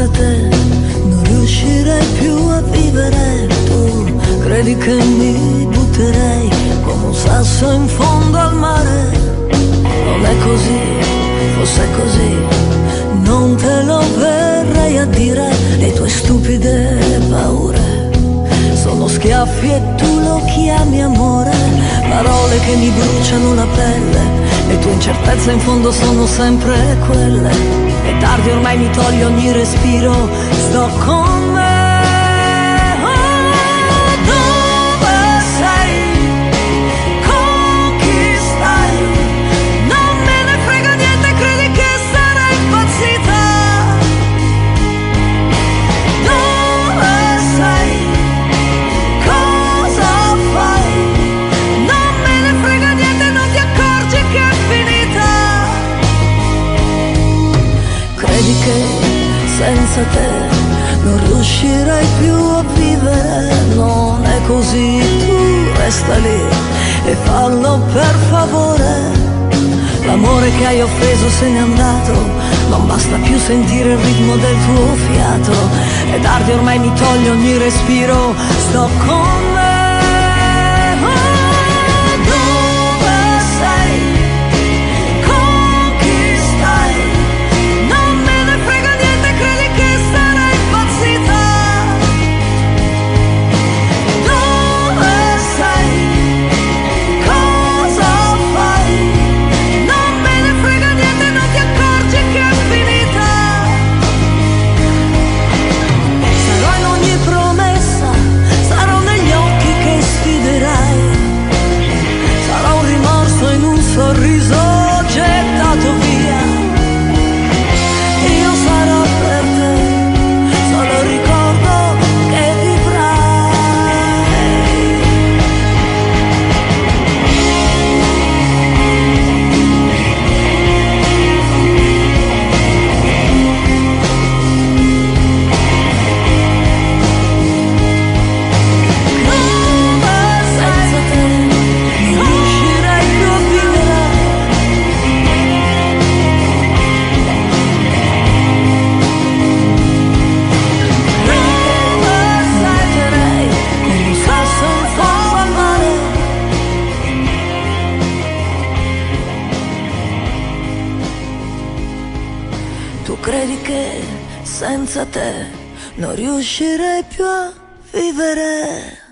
senza te non riuscirei più a vivere. Tu credi che mi butterei come un sasso in fondo al mare? Non è così, fosse così non te lo verrei a dire. Le tue stupide paure sono schiaffi e tu lo chiami amore. Parole che mi bruciano la pelle, le tue incertezze in fondo sono sempre quelle. È tardi ormai, mi togli ogni respiro, sto con me. Senza te non riuscirei più a vivere, non è così, tu resta lì e fallo per favore. L'amore che hai offeso se n'è andato, non basta più sentire il ritmo del tuo fiato. È tardi ormai, mi togli ogni respiro, sto con me. Tu credi che senza te non riuscirei più a vivere?